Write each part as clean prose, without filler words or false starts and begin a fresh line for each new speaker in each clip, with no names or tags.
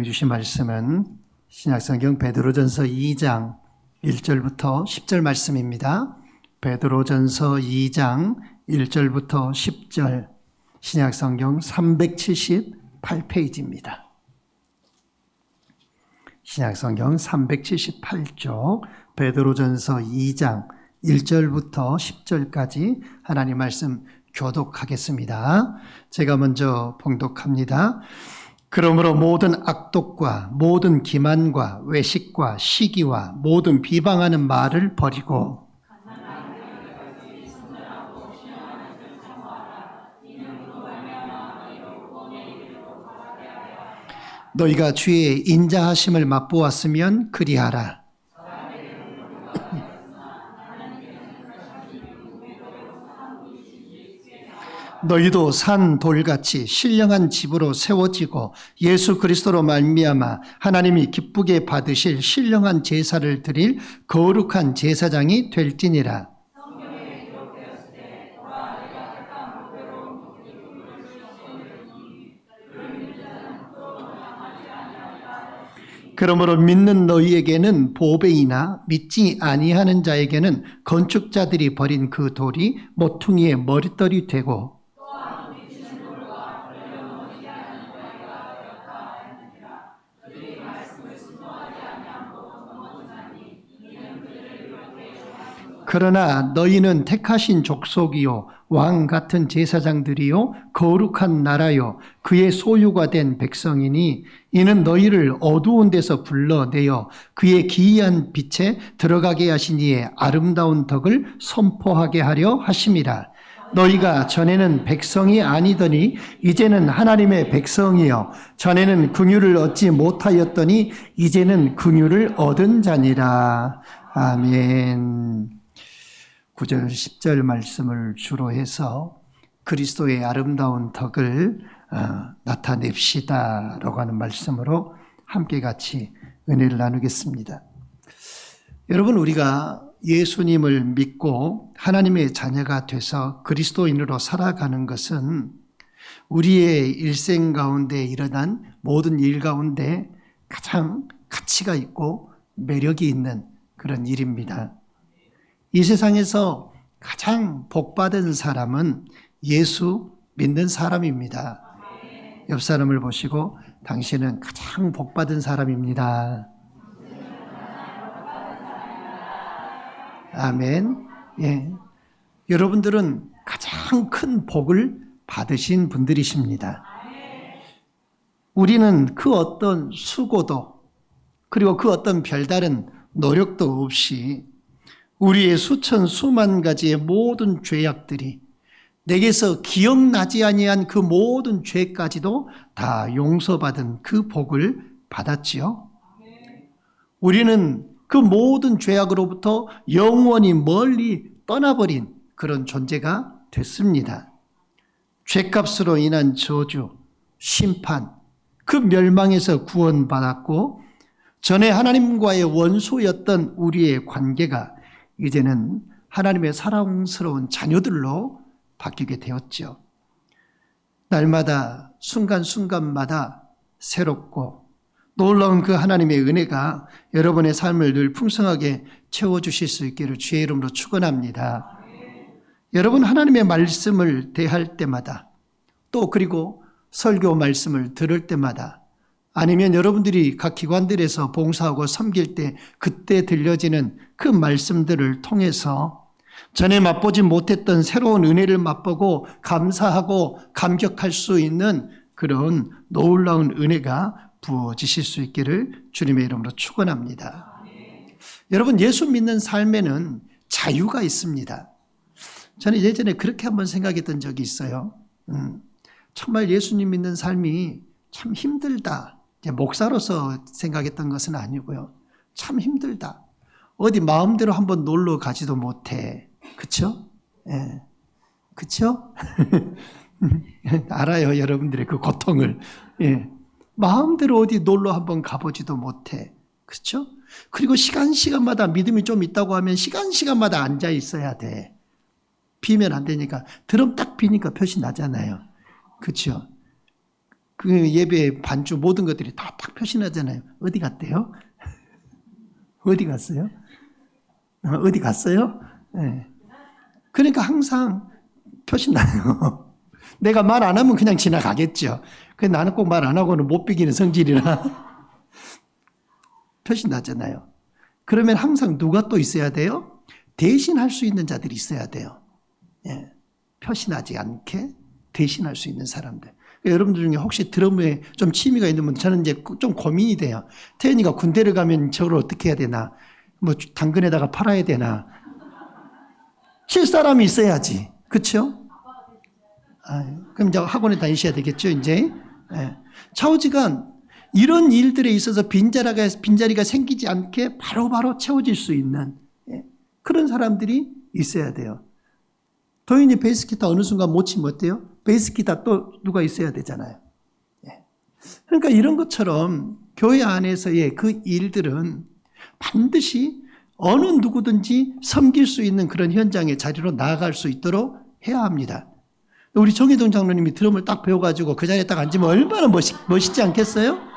주신 말씀은 신약성경 베드로전서 2장 1절부터 10절 말씀입니다. 베드로전서 2장 1절부터 10절 신약성경 378페이지입니다. 신약성경 378쪽 베드로전서 2장 1절부터 10절까지 하나님 말씀 교독하겠습니다. 제가 먼저 봉독합니다. 그러므로 모든 악독과 모든 기만과 외식과 시기와 모든 비방하는 말을 버리고 너희가 주의 인자하심을 맛보았으면 그리하라. 너희도 산 돌같이 신령한 집으로 세워지고 예수 그리스도로 말미암아 하나님이 기쁘게 받으실 신령한 제사를 드릴 거룩한 제사장이 될지니라. 그러므로 믿는 너희에게는 보배이나 믿지 아니하는 자에게는 건축자들이 버린 그 돌이 모퉁이의 머릿돌이 되고 그러나 너희는 택하신 족속이요 왕 같은 제사장들이요 거룩한 나라요 그의 소유가 된 백성이니 이는 너희를 어두운 데서 불러내어 그의 기이한 빛에 들어가게 하신 이의 아름다운 덕을 선포하게 하려 하심이라. 너희가 전에는 백성이 아니더니 이제는 하나님의 백성이요 전에는 긍휼을 얻지 못하였더니 이제는 긍휼을 얻은 자니라. 아멘. 9절 10절 말씀을 주로 해서 그리스도의 아름다운 덕을 나타냅시다 라고 하는 말씀으로 함께 같이 은혜를 나누겠습니다. 여러분, 우리가 예수님을 믿고 하나님의 자녀가 돼서 그리스도인으로 살아가는 것은 우리의 일생 가운데 일어난 모든 일 가운데 가장 가치가 있고 매력이 있는 그런 일입니다. 이 세상에서 가장 복받은 사람은 예수 믿는 사람입니다. 옆 사람을 보시고 당신은 가장 복받은 사람입니다. 아멘. 예. 여러분들은 가장 큰 복을 받으신 분들이십니다. 우리는 그 어떤 수고도 그리고 그 어떤 별다른 노력도 없이 우리의 수천 수만 가지의 모든 죄악들이 내게서 기억나지 아니한 그 모든 죄까지도 다 용서받은 그 복을 받았지요. 우리는 그 모든 죄악으로부터 영원히 멀리 떠나버린 그런 존재가 됐습니다. 죄값으로 인한 저주, 심판, 그 멸망에서 구원받았고 전에 하나님과의 원수였던 우리의 관계가 이제는 하나님의 사랑스러운 자녀들로 바뀌게 되었죠. 날마다 순간순간마다 새롭고 놀라운 그 하나님의 은혜가 여러분의 삶을 늘 풍성하게 채워주실 수 있기를 주의 이름으로 축원합니다. 여러분, 하나님의 말씀을 대할 때마다 또 그리고 설교 말씀을 들을 때마다 아니면 여러분들이 각 기관들에서 봉사하고 섬길 때 그때 들려지는 그 말씀들을 통해서 전에 맛보지 못했던 새로운 은혜를 맛보고 감사하고 감격할 수 있는 그런 놀라운 은혜가 부어지실 수 있기를 주님의 이름으로 축원합니다. 여러분, 예수 믿는 삶에는 자유가 있습니다. 저는 예전에 그렇게 한번 생각했던 적이 있어요. 정말 예수님 믿는 삶이 참 힘들다. 목사로서 생각했던 것은 아니고요. 참 힘들다. 어디 마음대로 한번 놀러 가지도 못해. 그쵸? 예. 그쵸? 알아요, 여러분들의 그 고통을. 예. 마음대로 어디 놀러 한번 가보지도 못해. 그쵸? 그리고 시간마다 믿음이 좀 있다고 하면 시간마다 앉아 있어야 돼. 비면 안 되니까. 드럼 딱 비니까 표시 나잖아요. 그쵸? 그 예배 반주 모든 것들이 다 딱 표시나잖아요. 어디 갔대요? 어디 갔어요? 어디 갔어요? 네. 그러니까 항상 표시나요. 내가 말 안 하면 그냥 지나가겠죠. 나는 꼭 말 안 하고는 못 비기는 성질이라 표시나잖아요. 그러면 항상 누가 또 있어야 돼요? 대신할 수 있는 자들이 있어야 돼요. 예. 표시나지 않게 대신할 수 있는 사람들. 여러분들 중에 혹시 드럼에 좀 취미가 있는 분, 저는 이제 좀 고민이 돼요. 태연이가 군대를 가면 저걸 어떻게 해야 되나? 뭐 당근에다가 팔아야 되나? 칠 사람이 있어야지. 그렇죠? 그럼 이제 학원에 다니셔야 되겠죠, 이제. 예. 차오지간 이런 일들에 있어서 빈자리가 생기지 않게 바로바로 채워질 수 있는 그런 사람들이 있어야 돼요. 도인이 베이스 기타 어느 순간 못 치면 어때요? 베이스 기타 또 누가 있어야 되잖아요. 그러니까 이런 것처럼 교회 안에서의 그 일들은 반드시 어느 누구든지 섬길 수 있는 그런 현장의 자리로 나아갈 수 있도록 해야 합니다. 우리 정혜동 장로님이 드럼을 딱 배워가지고 그 자리에 딱 앉으면 얼마나 멋있지 않겠어요?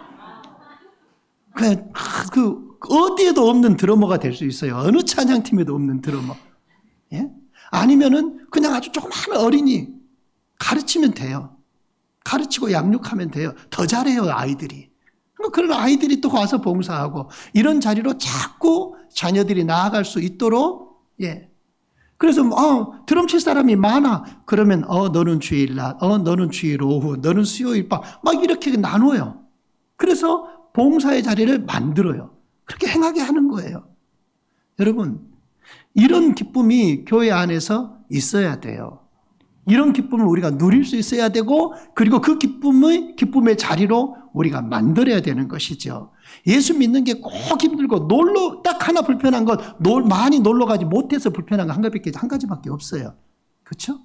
어디에도 없는 드러머가 될 수 있어요. 어느 찬양팀에도 없는 드러머. 예? 아니면은 그냥 아주 조그마한 어린이 가르치면 돼요. 가르치고 양육하면 돼요. 더 잘해요, 아이들이. 그런 아이들이 또 와서 봉사하고 이런 자리로 자꾸 자녀들이 나아갈 수 있도록, 예. 그래서, 드럼 칠 사람이 많아. 그러면, 너는 주일날, 너는 주일 오후, 너는 수요일 밤, 막 이렇게 나눠요. 그래서 봉사의 자리를 만들어요. 그렇게 행하게 하는 거예요. 여러분, 이런 기쁨이 교회 안에서 있어야 돼요. 이런 기쁨을 우리가 누릴 수 있어야 되고, 그리고 그 기쁨의 자리로 우리가 만들어야 되는 것이죠. 예수 믿는 게 꼭 힘들고, 딱 하나 불편한 건, 많이 놀러 가지 못해서 불편한 거 한 가지밖에 없어요. 그렇죠?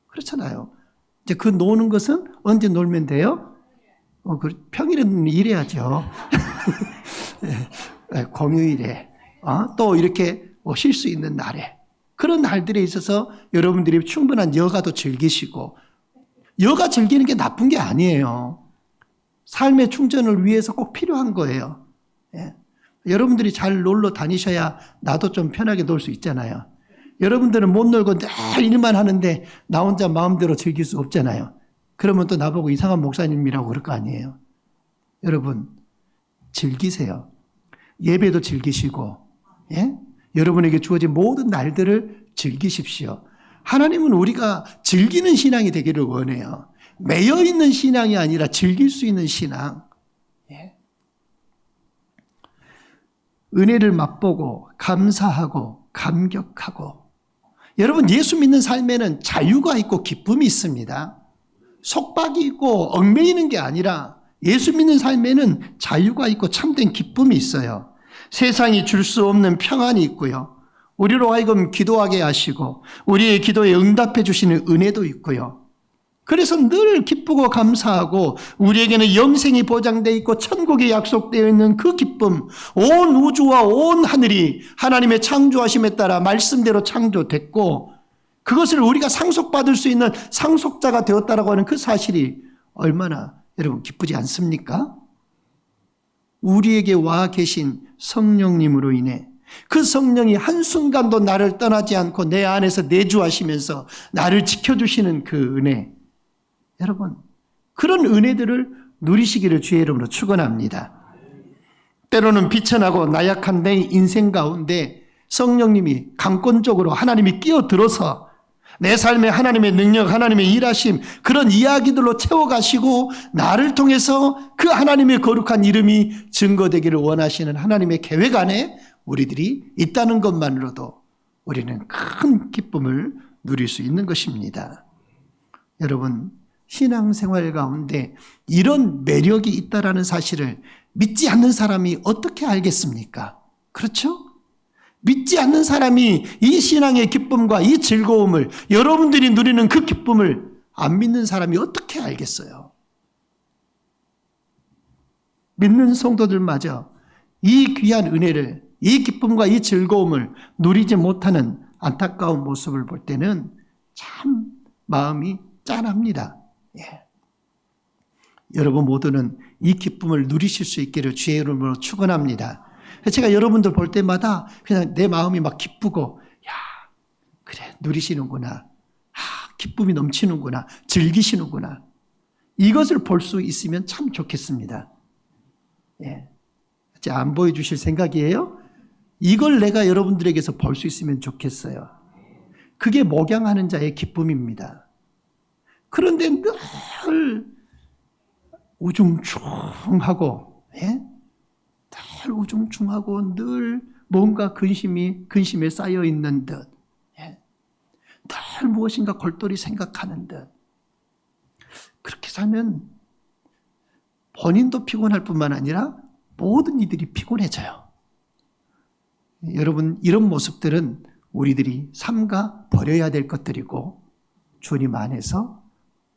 그렇잖아요. 이제 그 노는 것은 언제 놀면 돼요? 평일에는 일해야죠. 공휴일에, 또 이렇게 쉴 수 있는 날에. 그런 날들에 있어서 여러분들이 충분한 여가도 즐기시고, 여가 즐기는 게 나쁜 게 아니에요. 삶의 충전을 위해서 꼭 필요한 거예요. 예. 여러분들이 잘 놀러 다니셔야 나도 좀 편하게 놀 수 있잖아요. 여러분들은 못 놀고 늘 일만 하는데 나 혼자 마음대로 즐길 수 없잖아요. 그러면 또 나보고 이상한 목사님이라고 그럴 거 아니에요. 여러분, 즐기세요. 예배도 즐기시고, 예? 여러분에게 주어진 모든 날들을 즐기십시오. 하나님은 우리가 즐기는 신앙이 되기를 원해요. 매여 있는 신앙이 아니라 즐길 수 있는 신앙. 예. 은혜를 맛보고 감사하고 감격하고. 여러분, 예수 믿는 삶에는 자유가 있고 기쁨이 있습니다. 속박이 있고 얽매이는 게 아니라 예수 믿는 삶에는 자유가 있고 참된 기쁨이 있어요. 세상이 줄 수 없는 평안이 있고요. 우리로 하여금 기도하게 하시고 우리의 기도에 응답해 주시는 은혜도 있고요. 그래서 늘 기쁘고 감사하고 우리에게는 영생이 보장되어 있고 천국이 약속되어 있는 그 기쁨, 온 우주와 온 하늘이 하나님의 창조하심에 따라 말씀대로 창조됐고 그것을 우리가 상속받을 수 있는 상속자가 되었다라고 하는 그 사실이 얼마나 여러분 기쁘지 않습니까? 우리에게 와 계신 성령님으로 인해 그 성령이 한순간도 나를 떠나지 않고 내 안에서 내주하시면서 나를 지켜주시는 그 은혜. 여러분, 그런 은혜들을 누리시기를 주의 이름으로 축원합니다. 때로는 비천하고 나약한 내 인생 가운데 성령님이 강권적으로 하나님이 끼어들어서 내 삶에 하나님의 능력, 하나님의 일하심 그런 이야기들로 채워가시고 나를 통해서 그 하나님의 거룩한 이름이 증거되기를 원하시는 하나님의 계획 안에 우리들이 있다는 것만으로도 우리는 큰 기쁨을 누릴 수 있는 것입니다. 여러분, 신앙생활 가운데 이런 매력이 있다라는 사실을 믿지 않는 사람이 어떻게 알겠습니까? 그렇죠? 믿지 않는 사람이 이 신앙의 기쁨과 이 즐거움을 여러분들이 누리는 그 기쁨을 안 믿는 사람이 어떻게 알겠어요? 믿는 성도들마저 이 귀한 은혜를, 이 기쁨과 이 즐거움을 누리지 못하는 안타까운 모습을 볼 때는 참 마음이 짠합니다. 예. 여러분 모두는 이 기쁨을 누리실 수 있기를 주의 이름으로 축원합니다. 제가 여러분들 볼 때마다 그냥 내 마음이 막 기쁘고, 야, 그래, 누리시는구나. 기쁨이 넘치는구나. 즐기시는구나. 이것을 볼 수 있으면 참 좋겠습니다. 예. 안 보여주실 생각이에요? 이걸 내가 여러분들에게서 볼 수 있으면 좋겠어요. 그게 목양하는 자의 기쁨입니다. 그런데 늘 우중충하고, 예? 늘 우중충하고 늘 뭔가 근심에 쌓여 있는 듯, 예? 늘 무엇인가 골똘히 생각하는 듯. 그렇게 살면 본인도 피곤할 뿐만 아니라 모든 이들이 피곤해져요. 여러분, 이런 모습들은 우리들이 삼가 버려야 될 것들이고, 주님 안에서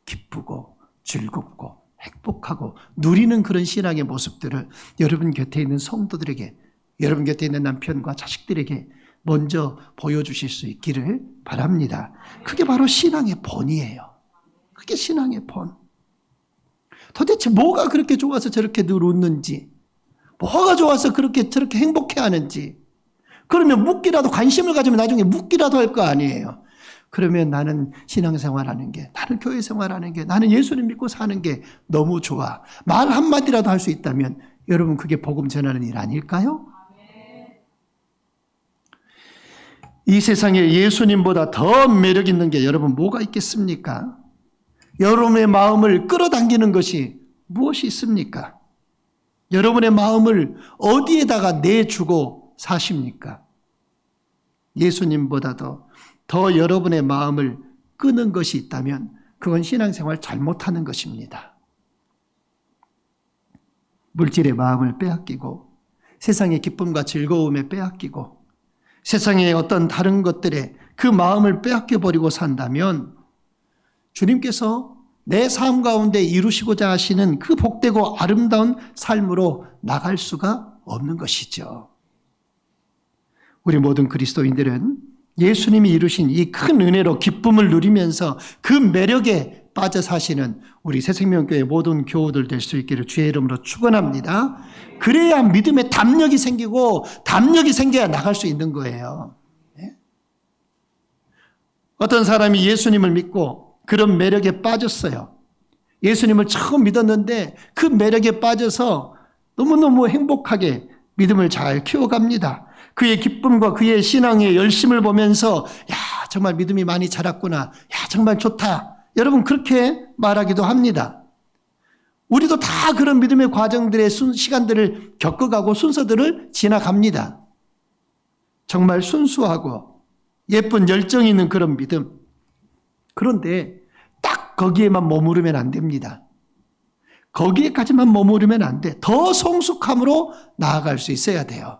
기쁘고 즐겁고 행복하고 누리는 그런 신앙의 모습들을 여러분 곁에 있는 성도들에게, 여러분 곁에 있는 남편과 자식들에게 먼저 보여주실 수 있기를 바랍니다. 그게 바로 신앙의 본이에요. 그게 신앙의 본. 도대체 뭐가 그렇게 좋아서 저렇게 늘 웃는지, 뭐가 좋아서 저렇게 행복해하는지, 그러면 묻기라도, 관심을 가지면 나중에 묻기라도 할 거 아니에요. 그러면 나는 신앙생활하는 게, 나는 교회 생활하는 게, 나는 예수님 믿고 사는 게 너무 좋아. 말 한마디라도 할 수 있다면 여러분 그게 복음 전하는 일 아닐까요? 이 세상에 예수님보다 더 매력 있는 게 여러분 뭐가 있겠습니까? 여러분의 마음을 끌어당기는 것이 무엇이 있습니까? 여러분의 마음을 어디에다가 내주고 사십니까? 예수님보다도 더 여러분의 마음을 끄는 것이 있다면 그건 신앙생활 잘못하는 것입니다. 물질의 마음을 빼앗기고, 세상의 기쁨과 즐거움에 빼앗기고, 세상의 어떤 다른 것들에 그 마음을 빼앗겨버리고 산다면 주님께서 내 삶 가운데 이루시고자 하시는 그 복되고 아름다운 삶으로 나갈 수가 없는 것이죠. 우리 모든 그리스도인들은 예수님이 이루신 이 큰 은혜로 기쁨을 누리면서 그 매력에 빠져 사시는 우리 새생명교회 모든 교우들 될 수 있기를 주의 이름으로 축원합니다. 그래야 믿음의 담력이 생기고, 담력이 생겨야 나갈 수 있는 거예요. 어떤 사람이 예수님을 믿고 그런 매력에 빠졌어요. 예수님을 처음 믿었는데 그 매력에 빠져서 너무너무 행복하게 믿음을 잘 키워갑니다. 그의 기쁨과 그의 신앙의 열심을 보면서, 야, 정말 믿음이 많이 자랐구나. 야, 정말 좋다. 여러분 그렇게 말하기도 합니다. 우리도 다 그런 믿음의 과정들의 시간들을 겪어가고 순서들을 지나갑니다. 정말 순수하고 예쁜 열정이 있는 그런 믿음. 그런데 딱 거기에만 머무르면 안 됩니다. 거기에까지만 머무르면 안 돼. 더 성숙함으로 나아갈 수 있어야 돼요.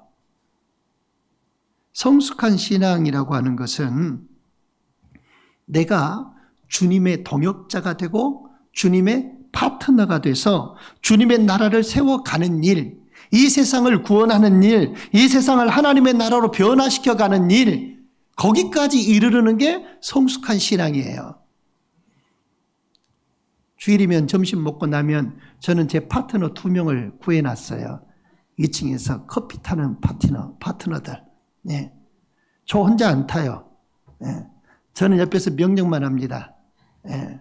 성숙한 신앙이라고 하는 것은 내가 주님의 동역자가 되고 주님의 파트너가 돼서 주님의 나라를 세워가는 일, 이 세상을 구원하는 일, 이 세상을 하나님의 나라로 변화시켜가는 일, 거기까지 이르르는 게 성숙한 신앙이에요. 주일이면 점심 먹고 나면 저는 제 파트너 2명을 구해놨어요. 2층에서 커피 타는 파트너들. 네. 저 혼자 안 타요. 네. 저는 옆에서 명령만 합니다. 네.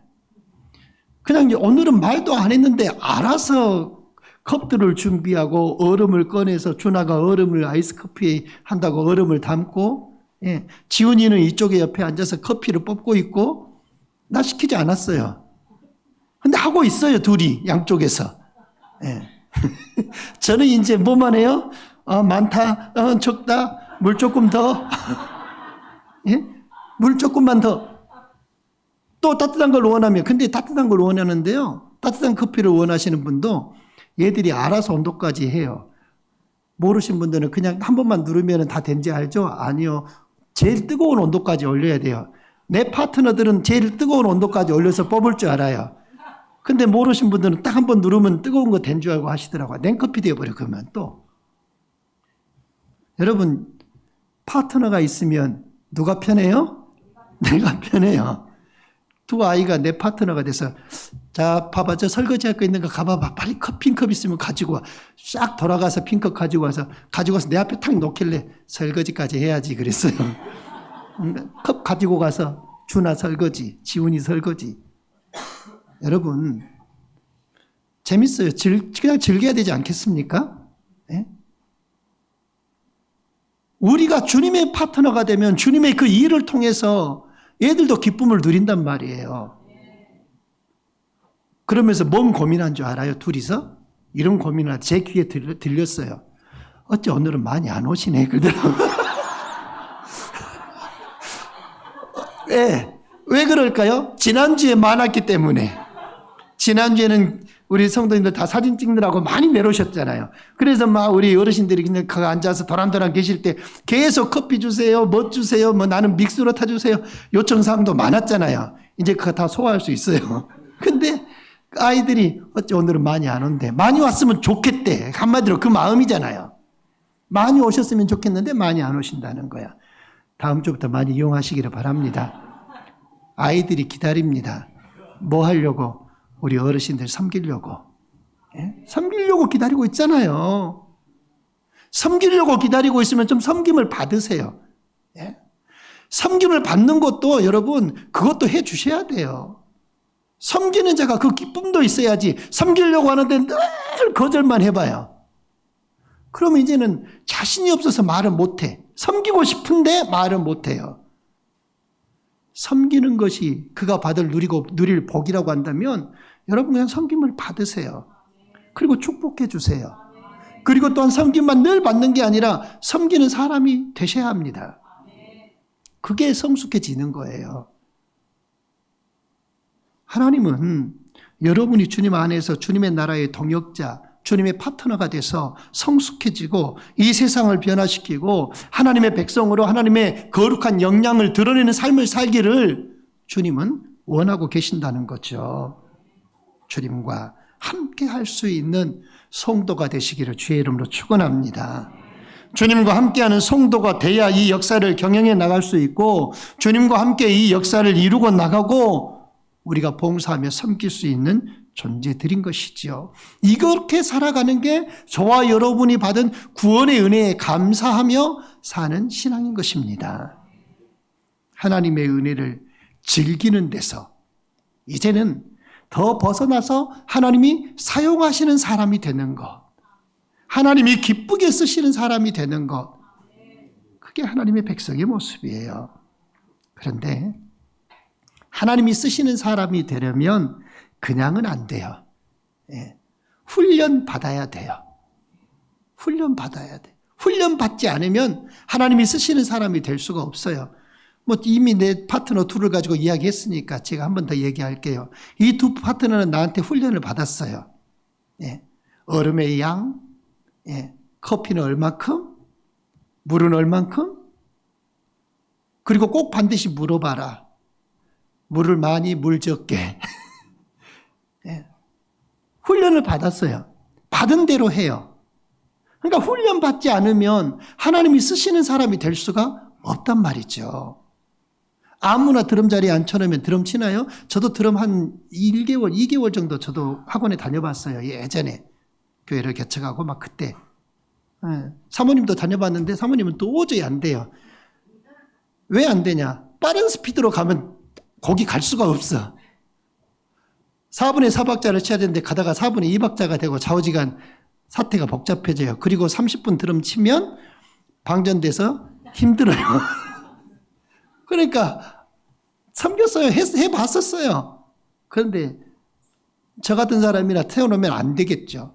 그냥 오늘은 말도 안 했는데 알아서 컵들을 준비하고 얼음을 꺼내서 준하가 얼음을 아이스 커피 한다고 얼음을 담고, 예. 지훈이는 이쪽에 옆에 앉아서 커피를 뽑고 있고, 나 시키지 않았어요. 근데 하고 있어요, 둘이 양쪽에서. 예. 저는 이제 뭐만 해요? 많다, 적다, 물 조금 더, 예? 물 조금만 더. 또 따뜻한 걸 원하면, 근데 따뜻한 걸 원하는데요, 따뜻한 커피를 원하시는 분도 얘들이 알아서 온도까지 해요. 모르신 분들은 그냥 한 번만 누르면 다 된지 알죠? 아니요. 제일 뜨거운 온도까지 올려야 돼요. 내 파트너들은 제일 뜨거운 온도까지 올려서 뽑을 줄 알아요. 근데 모르신 분들은 딱 한 번 누르면 뜨거운 거 된 줄 알고 하시더라고요. 냉커피 되어버려, 그러면 또. 여러분, 파트너가 있으면 누가 편해요? 내가 편해요. 두 아이가 내 파트너가 돼서 자, 봐봐, 저 설거지 할 거 있는 거 가봐봐. 빨리 핑컵 있으면 가지고 와. 싹 돌아가서 핑컵 가지고 와서 내 앞에 탁 놓길래 설거지까지 해야지 그랬어요. 컵 가지고 가서 준아 설거지, 지훈이 설거지. 여러분, 재밌어요. 그냥 즐겨야 되지 않겠습니까? 네? 우리가 주님의 파트너가 되면 주님의 그 일을 통해서 애들도 기쁨을 누린단 말이에요. 그러면서 뭔 고민한 줄 알아요? 둘이서? 이런 고민을 제 귀에 들렸어요. 어째 오늘은 많이 안 오시네 그러더라고요. 왜 그럴까요? 지난주에 많았기 때문에. 지난주에는 우리 성도님들 다 사진 찍느라고 많이 내려오셨잖아요. 그래서 막 우리 어르신들이 그냥 앉아서 도란도란 계실 때 계속 커피 주세요, 뭐 주세요, 뭐 나는 믹스로 타주세요. 요청사항도 많았잖아요. 이제 그거 다 소화할 수 있어요. 근데 아이들이 어째 오늘은 많이 안 온대. 많이 왔으면 좋겠대. 한마디로 그 마음이잖아요. 많이 오셨으면 좋겠는데 많이 안 오신다는 거야. 다음 주부터 많이 이용하시기를 바랍니다. 아이들이 기다립니다. 뭐 하려고? 우리 어르신들 섬기려고. 예? 섬기려고 기다리고 있잖아요. 섬기려고 기다리고 있으면 좀 섬김을 받으세요. 예? 섬김을 받는 것도 여러분 그것도 해 주셔야 돼요. 섬기는 자가 그 기쁨도 있어야지 섬기려고 하는데 늘 거절만 해봐요. 그러면 이제는 자신이 없어서 말을 못해. 섬기고 싶은데 말을 못해요. 섬기는 것이 그가 누릴 복이라고 한다면 여러분 그냥 섬김을 받으세요. 그리고 축복해 주세요. 그리고 또한 섬김만 늘 받는 게 아니라 섬기는 사람이 되셔야 합니다. 그게 성숙해지는 거예요. 하나님은 여러분이 주님 안에서 주님의 나라의 동역자, 주님의 파트너가 돼서 성숙해지고 이 세상을 변화시키고 하나님의 백성으로 하나님의 거룩한 영향을 드러내는 삶을 살기를 주님은 원하고 계신다는 거죠. 주님과 함께 할 수 있는 성도가 되시기를 주의 이름으로 축원합니다. 주님과 함께하는 성도가 돼야 이 역사를 경영해 나갈 수 있고 주님과 함께 이 역사를 이루고 나가고 우리가 봉사하며 섬길 수 있는 존재들인 것이지요. 이렇게 살아가는 게 저와 여러분이 받은 구원의 은혜에 감사하며 사는 신앙인 것입니다. 하나님의 은혜를 즐기는 데서 이제는 더 벗어나서 하나님이 사용하시는 사람이 되는 것, 하나님이 기쁘게 쓰시는 사람이 되는 것, 그게 하나님의 백성의 모습이에요. 그런데 하나님이 쓰시는 사람이 되려면 그냥은 안 돼요. 훈련 받아야 돼요. 훈련 받아야 돼. 훈련 받지 않으면 하나님이 쓰시는 사람이 될 수가 없어요. 뭐 이미 내 파트너 둘을 가지고 이야기했으니까 제가 한 번 더 얘기할게요. 이 두 파트너는 나한테 훈련을 받았어요. 얼음의 양, 커피는 얼만큼, 물은 얼만큼, 그리고 꼭 반드시 물어봐라. 물을 많이, 물 적게. 훈련을 받았어요. 받은 대로 해요. 그러니까 훈련 받지 않으면 하나님이 쓰시는 사람이 될 수가 없단 말이죠. 아무나 드럼 자리에 앉혀놓으면 드럼 치나요? 저도 드럼 한 1개월, 2개월 정도 저도 학원에 다녀봤어요. 예전에. 교회를 개척하고 막 그때. 사모님도 다녀봤는데 사모님은 도저히 안 돼요. 왜 안 되냐? 빠른 스피드로 가면 거기 갈 수가 없어. 4분의 4박자를 쳐야 되는데 가다가 4분의 2박자가 되고 좌우지간 사태가 복잡해져요. 그리고 30분 드럼 치면 방전돼서 힘들어요. 그러니까 섬겼어요. 해봤었어요. 그런데 저 같은 사람이나 태어나면 안 되겠죠.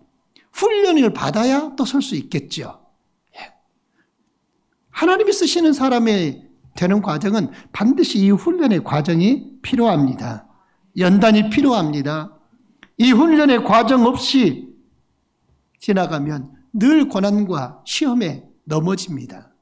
훈련을 받아야 또 설 수 있겠죠. 하나님이 쓰시는 사람의 되는 과정은 반드시 이 훈련의 과정이 필요합니다. 연단이 필요합니다. 이 훈련의 과정 없이 지나가면 늘 고난과 시험에 넘어집니다.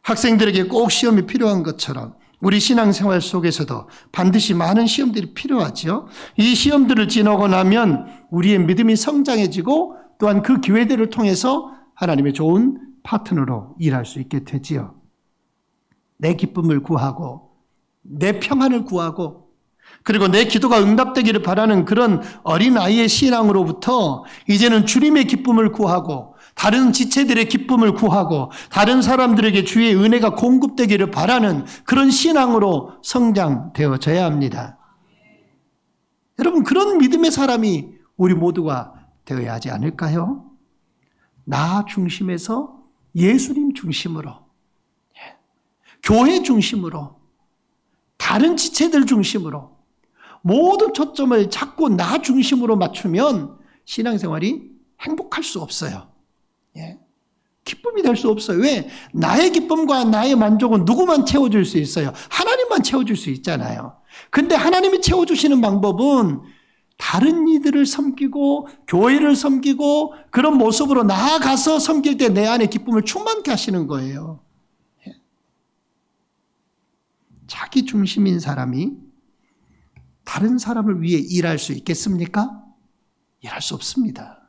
학생들에게 꼭 시험이 필요한 것처럼 우리 신앙생활 속에서도 반드시 많은 시험들이 필요하죠. 이 시험들을 지나고 나면 우리의 믿음이 성장해지고 또한 그 기회들을 통해서 하나님의 좋은 파트너로 일할 수 있게 되지요. 내 기쁨을 구하고 내 평안을 구하고 그리고 내 기도가 응답되기를 바라는 그런 어린아이의 신앙으로부터 이제는 주님의 기쁨을 구하고 다른 지체들의 기쁨을 구하고 다른 사람들에게 주의 은혜가 공급되기를 바라는 그런 신앙으로 성장되어져야 합니다. 여러분, 그런 믿음의 사람이 우리 모두가 되어야 하지 않을까요? 나 중심에서 예수님 중심으로, 교회 중심으로, 다른 지체들 중심으로 모든 초점을 자꾸 나 중심으로 맞추면 신앙생활이 행복할 수 없어요. 기쁨이 될 수 없어요. 왜? 나의 기쁨과 나의 만족은 누구만 채워줄 수 있어요? 하나님만 채워줄 수 있잖아요. 근데 하나님이 채워주시는 방법은 다른 이들을 섬기고 교회를 섬기고 그런 모습으로 나아가서 섬길 때 내 안에 기쁨을 충만케 하시는 거예요. 자기 중심인 사람이 다른 사람을 위해 일할 수 있겠습니까? 일할 수 없습니다.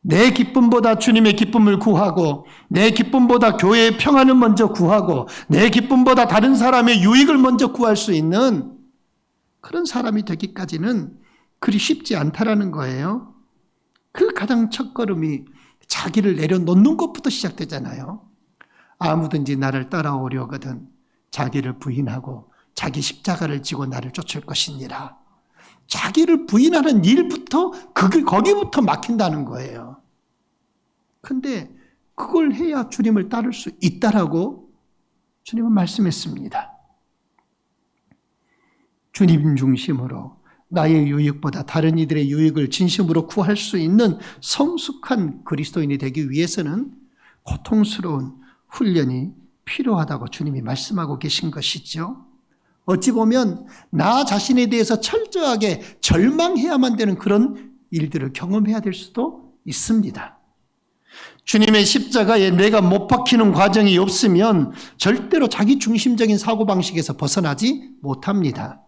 내 기쁨보다 주님의 기쁨을 구하고 내 기쁨보다 교회의 평안을 먼저 구하고 내 기쁨보다 다른 사람의 유익을 먼저 구할 수 있는 그런 사람이 되기까지는 그리 쉽지 않다라는 거예요. 그 가장 첫걸음이 자기를 내려놓는 것부터 시작되잖아요. 아무든지 나를 따라오려거든 자기를 부인하고 자기 십자가를 지고 나를 쫓을 것이니라. 자기를 부인하는 일부터 거기부터 막힌다는 거예요. 근데 그걸 해야 주님을 따를 수 있다라고 주님은 말씀했습니다. 주님 중심으로 나의 유익보다 다른 이들의 유익을 진심으로 구할 수 있는 성숙한 그리스도인이 되기 위해서는 고통스러운 훈련이 필요하다고 주님이 말씀하고 계신 것이죠. 어찌 보면 나 자신에 대해서 철저하게 절망해야만 되는 그런 일들을 경험해야 될 수도 있습니다. 주님의 십자가에 내가 못 박히는 과정이 없으면 절대로 자기 중심적인 사고방식에서 벗어나지 못합니다.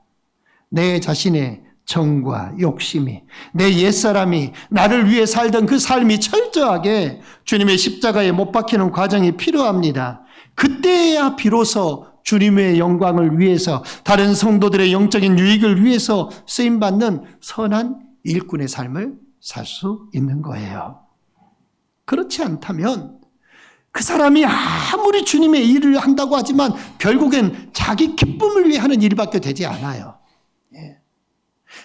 내 자신의 정과 욕심이, 내 옛사람이 나를 위해 살던 그 삶이 철저하게 주님의 십자가에 못 박히는 과정이 필요합니다. 그때야 비로소 주님의 영광을 위해서 다른 성도들의 영적인 유익을 위해서 쓰임받는 선한 일꾼의 삶을 살 수 있는 거예요. 그렇지 않다면 그 사람이 아무리 주님의 일을 한다고 하지만 결국엔 자기 기쁨을 위해 하는 일밖에 되지 않아요.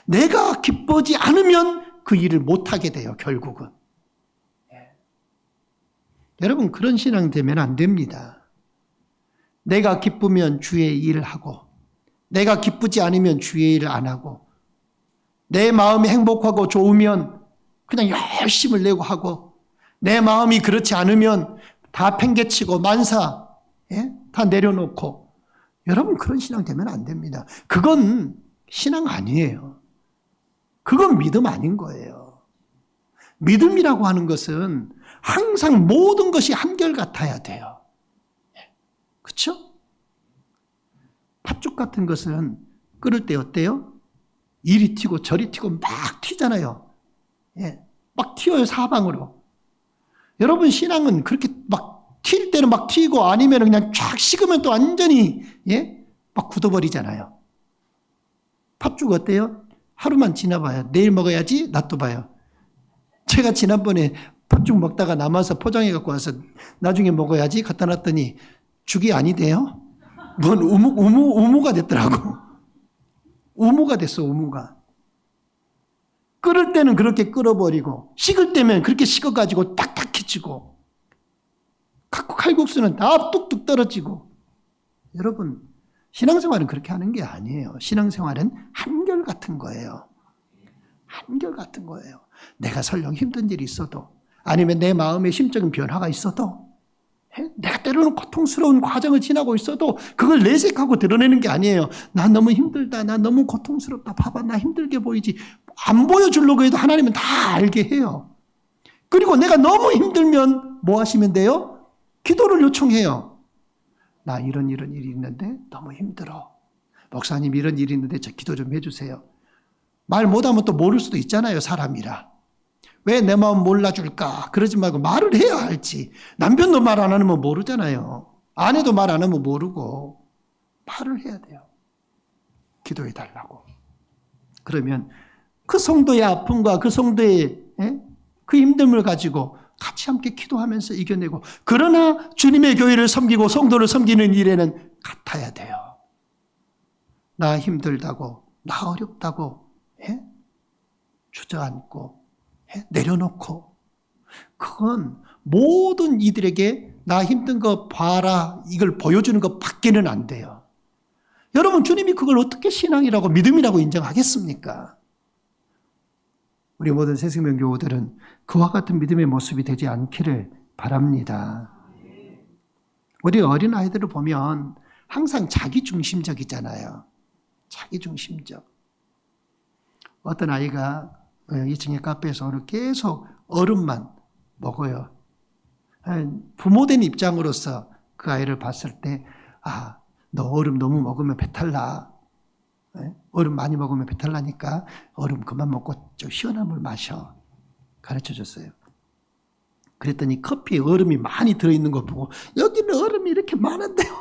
내가 기쁘지 않으면 그 일을 못하게 돼요, 결국은. 여러분, 그런 신앙 되면 안 됩니다. 내가 기쁘면 주의 일을 하고 내가 기쁘지 않으면 주의 일을 안 하고 내 마음이 행복하고 좋으면 그냥 열심을 내고 하고 내 마음이 그렇지 않으면 다 팽개치고 만사 다 내려놓고 여러분 그런 신앙 되면 안 됩니다. 그건 신앙 아니에요. 그건 믿음 아닌 거예요. 믿음이라고 하는 것은 항상 모든 것이 한결같아야 돼요. 그렇죠? 팥죽 같은 것은 끓을 때 어때요? 이리 튀고 저리 튀고 막 튀잖아요. 막 튀어요, 사방으로. 여러분 신앙은 그렇게 막 튈 때는 막 튀고 아니면 그냥 쫙 식으면 또 완전히 막 굳어버리잖아요. 팥죽 어때요? 하루만 지나봐요. 내일 먹어야지 놔둬봐요. 제가 지난번에 팥죽 먹다가 남아서 포장해 갖고 와서 나중에 먹어야지 갖다 놨더니 죽이 아니대요. 뭔 우무가 됐더라고. 우무가 됐어, 우무가. 끓을 때는 그렇게 끓어버리고 식을 때면 그렇게 식어가지고 딱딱해지고 칼국수는 다 뚝뚝 떨어지고. 여러분 신앙생활은 그렇게 하는 게 아니에요. 신앙생활은 한결같은 거예요. 한결같은 거예요. 내가 설령 힘든 일이 있어도 아니면 내 마음에 심적인 변화가 있어도 내가 때로는 고통스러운 과정을 지나고 있어도 그걸 내색하고 드러내는 게 아니에요. 나 너무 힘들다. 나 너무 고통스럽다. 봐봐, 나 힘들게 보이지. 안 보여주려고 해도 하나님은 다 알게 해요. 그리고 내가 너무 힘들면 뭐 하시면 돼요? 기도를 요청해요. 나 이런 일이 있는데 너무 힘들어. 목사님 이런 일이 있는데 저 기도 좀 해주세요. 말 못하면 또 모를 수도 있잖아요, 사람이라. 왜 내 마음 몰라줄까? 그러지 말고 말을 해야 알지. 남편도 말 안 하면 모르잖아요. 아내도 말 안 하면 모르고 말을 해야 돼요. 기도해 달라고. 그러면 그 성도의 아픔과 그 성도의 그 힘듦을 가지고 같이 함께 기도하면서 이겨내고, 그러나 주님의 교회를 섬기고 성도를 섬기는 일에는 같아야 돼요. 나 힘들다고, 나 어렵다고 주저앉고 내려놓고, 그건 모든 이들에게 나 힘든 거 봐라 이걸 보여주는 것 밖에는 안 돼요. 여러분, 주님이 그걸 어떻게 신앙이라고 믿음이라고 인정하겠습니까? 우리 모든 새생명 교우들은 그와 같은 믿음의 모습이 되지 않기를 바랍니다. 우리 어린아이들을 보면 항상 자기중심적이잖아요. 자기중심적. 어떤 아이가 2층의 카페에서 오늘 계속 얼음만 먹어요. 부모된 입장으로서 그 아이를 봤을 때, 너 얼음 너무 먹으면 배탈 나. 얼음 많이 먹으면 배탈 나니까 얼음 그만 먹고 좀 시원한 물 마셔. 가르쳐 줬어요. 그랬더니 커피에 얼음이 많이 들어있는 거 보고, 여기는 얼음이 이렇게 많은데요.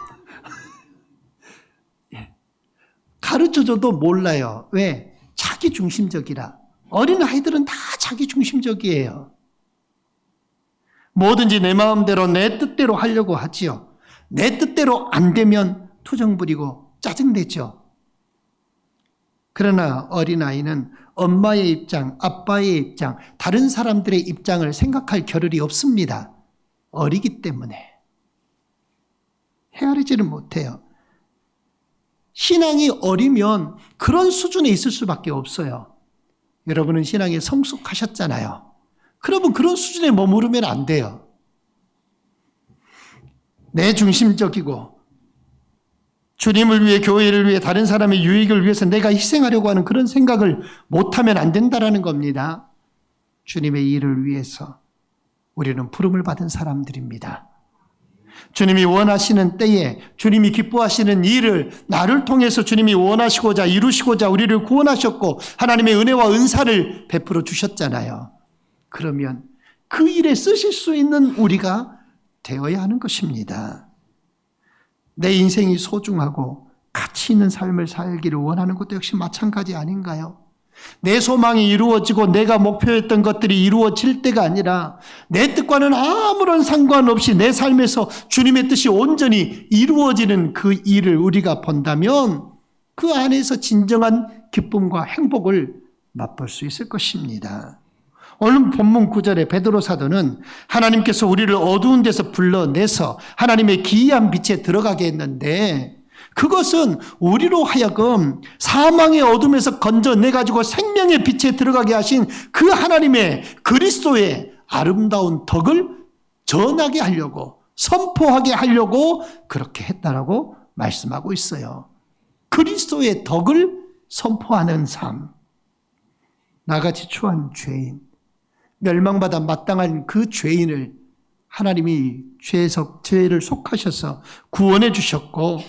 가르쳐 줘도 몰라요. 왜? 자기중심적이라. 어린 아이들은 다 자기중심적이에요. 뭐든지 내 마음대로 내 뜻대로 하려고 하지요. 내 뜻대로 안 되면 투정 부리고 짜증내죠. 그러나 어린아이는 엄마의 입장, 아빠의 입장, 다른 사람들의 입장을 생각할 겨를이 없습니다. 어리기 때문에. 헤아리지를 못해요. 신앙이 어리면 그런 수준에 있을 수밖에 없어요. 여러분은 신앙에 성숙하셨잖아요. 그러면 그런 수준에 머무르면 안 돼요. 내 중심적이고 주님을 위해, 교회를 위해, 다른 사람의 유익을 위해서 내가 희생하려고 하는 그런 생각을 못하면 안 된다는 겁니다. 주님의 일을 위해서 우리는 부름을 받은 사람들입니다. 주님이 원하시는 때에 주님이 기뻐하시는 일을 나를 통해서 주님이 원하시고자 이루시고자 우리를 구원하셨고 하나님의 은혜와 은사를 베풀어 주셨잖아요. 그러면 그 일에 쓰실 수 있는 우리가 되어야 하는 것입니다. 내 인생이 소중하고 가치 있는 삶을 살기를 원하는 것도 역시 마찬가지 아닌가요? 내 소망이 이루어지고 내가 목표했던 것들이 이루어질 때가 아니라 내 뜻과는 아무런 상관없이 내 삶에서 주님의 뜻이 온전히 이루어지는 그 일을 우리가 본다면 그 안에서 진정한 기쁨과 행복을 맛볼 수 있을 것입니다. 오늘 본문 9절에 베드로 사도는 하나님께서 우리를 어두운 데서 불러내서 하나님의 기이한 빛에 들어가게 했는데, 그것은 우리로 하여금 사망의 어둠에서 건져내가지고 생명의 빛에 들어가게 하신 그 하나님의 그리스도의 아름다운 덕을 전하게 하려고, 선포하게 하려고 그렇게 했다라고 말씀하고 있어요. 그리스도의 덕을 선포하는 삶. 나같이 추한 죄인, 멸망받아 마땅한 그 죄인을 하나님이 죄를 속하셔서 구원해 주셨고,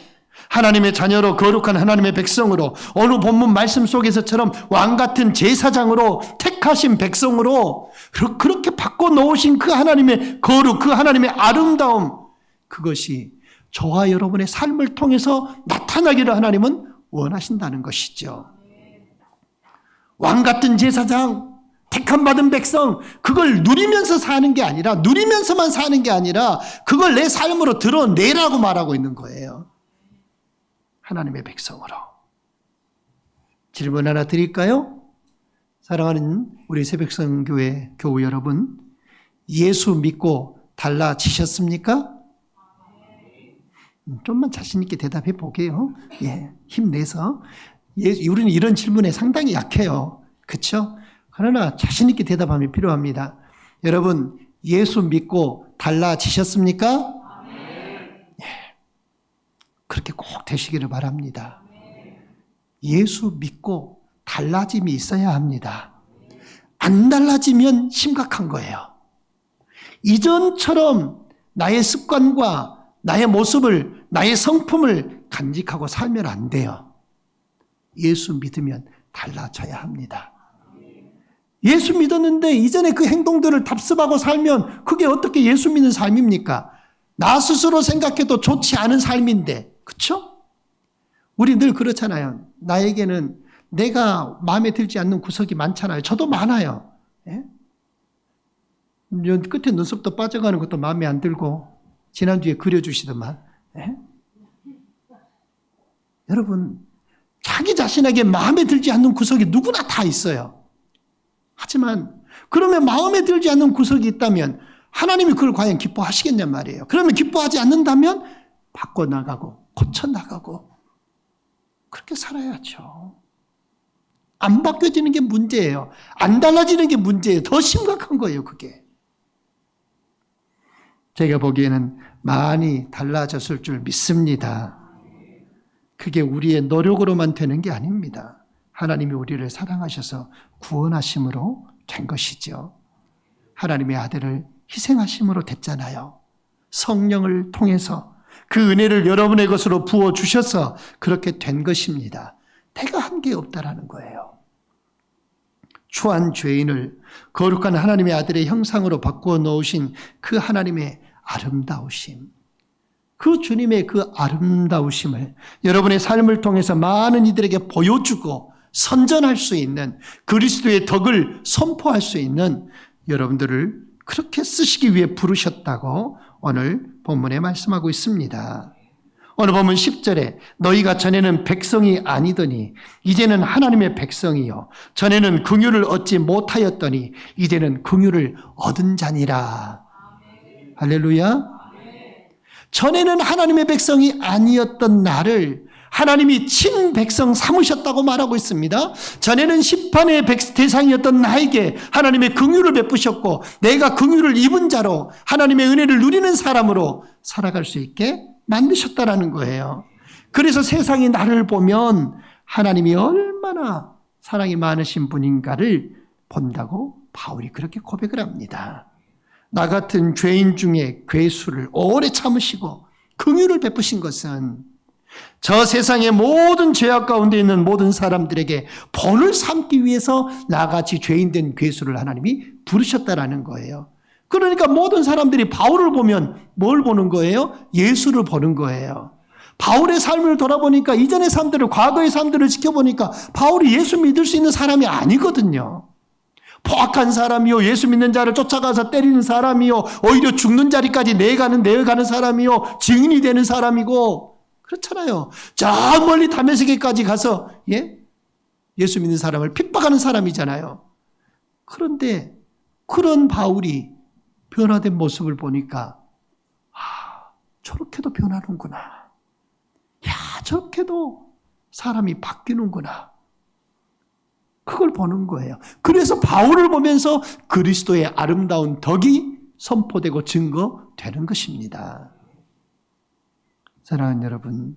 하나님의 자녀로 거룩한 하나님의 백성으로 오늘 본문 말씀 속에서처럼 왕같은 제사장으로 택하신 백성으로 그렇게 바꿔놓으신 그 하나님의 거룩, 그 하나님의 아름다움, 그것이 저와 여러분의 삶을 통해서 나타나기를 하나님은 원하신다는 것이죠. 왕같은 제사장, 택함받은 백성, 그걸 누리면서 사는 게 아니라, 누리면서만 사는 게 아니라 그걸 내 삶으로 드러내라고 말하고 있는 거예요. 하나님의 백성으로. 질문 하나 드릴까요? 사랑하는 우리 새백성교회 교우 여러분, 예수 믿고 달라지셨습니까? 좀만 자신 있게 대답해 보게요. 힘내서. 우리는 이런 질문에 상당히 약해요. 그렇죠? 그러나 자신 있게 대답하면 필요합니다. 여러분, 예수 믿고 달라지셨습니까? 그렇게 꼭 되시기를 바랍니다. 예수 믿고 달라짐이 있어야 합니다. 안 달라지면 심각한 거예요. 이전처럼 나의 습관과 나의 모습을, 나의 성품을 간직하고 살면 안 돼요. 예수 믿으면 달라져야 합니다. 예수 믿었는데 이전에 그 행동들을 답습하고 살면 그게 어떻게 예수 믿는 삶입니까? 나 스스로 생각해도 좋지 않은 삶인데, 그렇죠? 우리 늘 그렇잖아요. 나에게는 내가 마음에 들지 않는 구석이 많잖아요. 저도 많아요. 예? 끝에 눈썹도 빠져가는 것도 마음에 안 들고 지난주에 그려주시더만. 예? 여러분, 자기 자신에게 마음에 들지 않는 구석이 누구나 다 있어요. 하지만 그러면 마음에 들지 않는 구석이 있다면 하나님이 그걸 과연 기뻐하시겠냔 말이에요. 그러면 기뻐하지 않는다면 바꿔나가고 고쳐나가고 그렇게 살아야죠. 안 바뀌어지는 게 문제예요. 안 달라지는 게 문제예요. 더 심각한 거예요, 그게. 제가 보기에는 많이 달라졌을 줄 믿습니다. 그게 우리의 노력으로만 되는 게 아닙니다. 하나님이 우리를 사랑하셔서 구원하심으로 된 것이죠. 하나님의 아들을 희생하심으로 됐잖아요. 성령을 통해서 그 은혜를 여러분의 것으로 부어주셔서 그렇게 된 것입니다. 내가 한 게 없다라는 거예요. 추한 죄인을 거룩한 하나님의 아들의 형상으로 바꾸어 놓으신 그 하나님의 아름다우심, 그 주님의 그 아름다우심을 여러분의 삶을 통해서 많은 이들에게 보여주고 선전할 수 있는 그리스도의 덕을 선포할 수 있는 여러분들을 그렇게 쓰시기 위해 부르셨다고 오늘 본문에 말씀하고 있습니다. 오늘 보면 10절에 너희가 전에는 백성이 아니더니 이제는 하나님의 백성이요 전에는 긍휼을 얻지 못하였더니 이제는 긍휼을 얻은 자니라. 할렐루야. 전에는 하나님의 백성이 아니었던 나를 하나님이 친백성 삼으셨다고 말하고 있습니다. 전에는 심판의 대상이었던 나에게 하나님의 긍휼을 베푸셨고 내가 긍휼을 입은 자로 하나님의 은혜를 누리는 사람으로 살아갈 수 있게 만드셨다라는 거예요. 그래서 세상이 나를 보면 하나님이 얼마나 사랑이 많으신 분인가를 본다고 바울이 그렇게 고백을 합니다. 나 같은 죄인 중에 괴수를 오래 참으시고 긍휼을 베푸신 것은 저 세상의 모든 죄악 가운데 있는 모든 사람들에게 본을 삼기 위해서 나같이 죄인된 괴수를 하나님이 부르셨다라는 거예요. 그러니까 모든 사람들이 바울을 보면 뭘 보는 거예요? 예수를 보는 거예요. 바울의 삶을 돌아보니까 이전의 삶들을, 과거의 삶들을 지켜보니까 바울이 예수 믿을 수 있는 사람이 아니거든요. 포악한 사람이요, 예수 믿는 자를 쫓아가서 때리는 사람이요, 오히려 죽는 자리까지 내어가는 사람이요, 증인이 되는 사람이고 그렇잖아요. 저 멀리 다메섹에까지 가서 예수 믿는 사람을 핍박하는 사람이잖아요. 그런데 그런 바울이 변화된 모습을 보니까 저렇게도 변하는구나. 야, 저렇게도 사람이 바뀌는구나. 그걸 보는 거예요. 그래서 바울을 보면서 그리스도의 아름다운 덕이 선포되고 증거되는 것입니다. 사랑하는 여러분,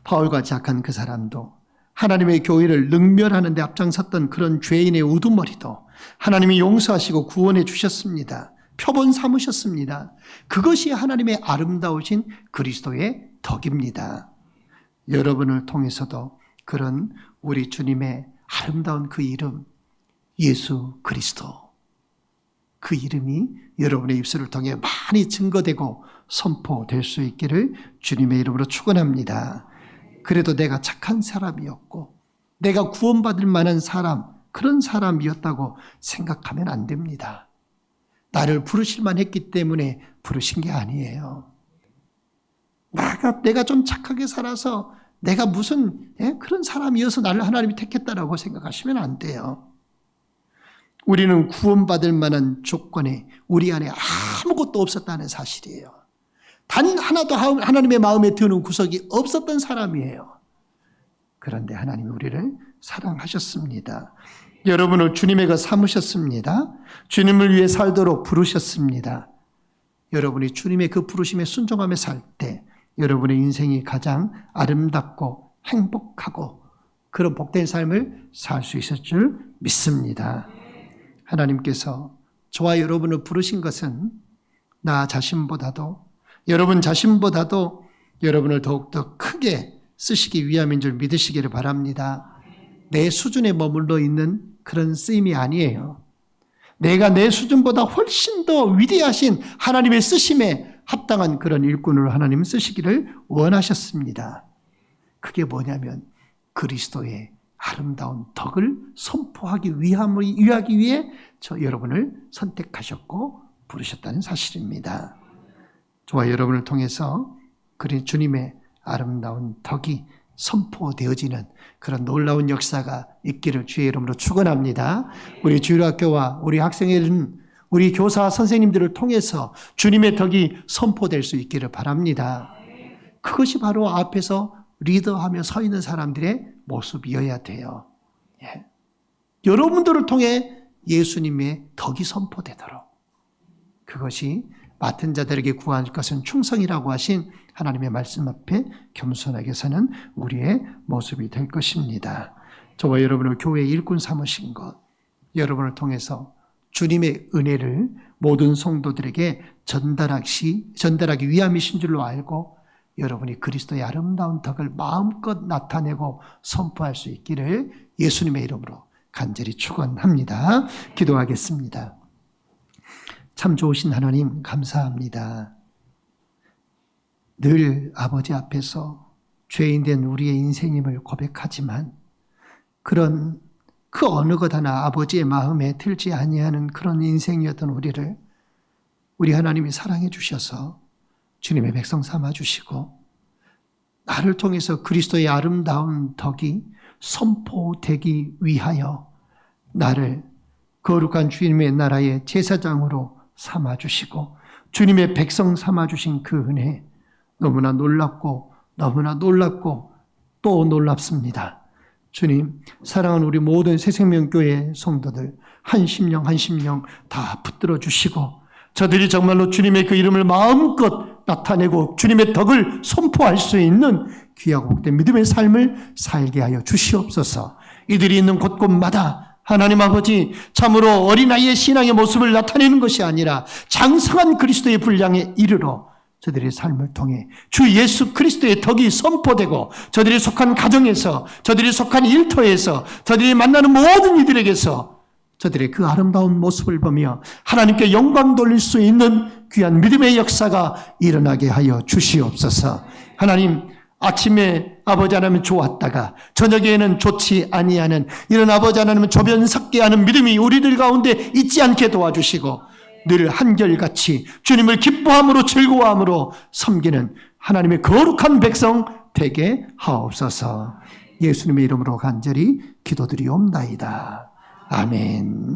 바울같이 악한 그 사람도 하나님의 교회를 능멸하는 데 앞장섰던 그런 죄인의 우두머리도 하나님이 용서하시고 구원해 주셨습니다. 표본 삼으셨습니다. 그것이 하나님의 아름다우신 그리스도의 덕입니다. 여러분을 통해서도 그런 우리 주님의 아름다운 그 이름 예수 그리스도, 그 이름이 여러분의 입술을 통해 많이 증거되고 선포될 수 있기를 주님의 이름으로 축원합니다. 그래도 내가 착한 사람이었고 내가 구원받을 만한 사람, 그런 사람이었다고 생각하면 안 됩니다. 나를 부르실만 했기 때문에 부르신 게 아니에요. 내가 좀 착하게 살아서 내가 무슨 그런 사람이어서 나를 하나님이 택했다라고 생각하시면 안 돼요. 우리는 구원받을 만한 조건에 우리 안에 아무것도 없었다는 사실이에요. 단 하나도 하나님의 마음에 드는 구석이 없었던 사람이에요. 그런데 하나님이 우리를 사랑하셨습니다. 여러분을 주님의 것 삼으셨습니다. 주님을 위해 살도록 부르셨습니다. 여러분이 주님의 그 부르심에 순종하며 살 때 여러분의 인생이 가장 아름답고 행복하고 그런 복된 삶을 살 수 있을 줄 믿습니다. 하나님께서 저와 여러분을 부르신 것은 나 자신보다도 여러분 자신보다도 여러분을 더욱더 크게 쓰시기 위함인 줄 믿으시기를 바랍니다. 내 수준에 머물러 있는 그런 쓰임이 아니에요. 내가 내 수준보다 훨씬 더 위대하신 하나님의 쓰심에 합당한 그런 일꾼으로 하나님은 쓰시기를 원하셨습니다. 그게 뭐냐면 그리스도의 아름다운 덕을 선포하기 위해 저 여러분을 선택하셨고 부르셨다는 사실입니다. 저와 여러분을 통해서 주님의 아름다운 덕이 선포되어지는 그런 놀라운 역사가 있기를 주의 이름으로 축원합니다. 우리 주일학교와 우리 학생들은 우리 교사 선생님들을 통해서 주님의 덕이 선포될 수 있기를 바랍니다. 그것이 바로 앞에서 리더하며 서 있는 사람들의 모습이어야 돼요. 예. 여러분들을 통해 예수님의 덕이 선포되도록, 그것이 맡은 자들에게 구할 것은 충성이라고 하신 하나님의 말씀 앞에 겸손하게 사는 우리의 모습이 될 것입니다. 저와 여러분을 교회의 일꾼 삼으신 것, 여러분을 통해서 주님의 은혜를 모든 성도들에게 전달하기 위함이신 줄로 알고 여러분이 그리스도의 아름다운 덕을 마음껏 나타내고 선포할 수 있기를 예수님의 이름으로 간절히 축원합니다. 기도하겠습니다. 참 좋으신 하나님 감사합니다. 늘 아버지 앞에서 죄인된 우리의 인생임을 고백하지만 그런 그 어느 것 하나 아버지의 마음에 들지 아니하는 그런 인생이었던 우리를 우리 하나님이 사랑해 주셔서 주님의 백성 삼아 주시고 나를 통해서 그리스도의 아름다운 덕이 선포되기 위하여 나를 거룩한 주님의 나라의 제사장으로 삼아 주시고 주님의 백성 삼아 주신 그 은혜 너무나 놀랍고 또 놀랍습니다. 주님, 사랑하는 우리 모든 새생명교회 성도들 한 심령 다 붙들어 주시고 저들이 정말로 주님의 그 이름을 마음껏 나타내고 주님의 덕을 선포할 수 있는 귀하고 복된 믿음의 삶을 살게 하여 주시옵소서. 이들이 있는 곳곳마다 하나님 아버지 참으로 어린아이의 신앙의 모습을 나타내는 것이 아니라 장성한 그리스도의 분량에 이르러 저들의 삶을 통해 주 예수 그리스도의 덕이 선포되고 저들이 속한 가정에서 저들이 속한 일터에서 저들이 만나는 모든 이들에게서 저들의 그 아름다운 모습을 보며 하나님께 영광 돌릴 수 있는 귀한 믿음의 역사가 일어나게 하여 주시옵소서. 하나님, 아침에 아버지 하나님 좋았다가 저녁에는 좋지 아니하는 이런 아버지 하나님은 조변 섞게 하는 믿음이 우리들 가운데 있지 않게 도와주시고 늘 한결같이 주님을 기뻐함으로 즐거워함으로 섬기는 하나님의 거룩한 백성 되게 하옵소서. 예수님의 이름으로 간절히 기도드리옵나이다. 아멘.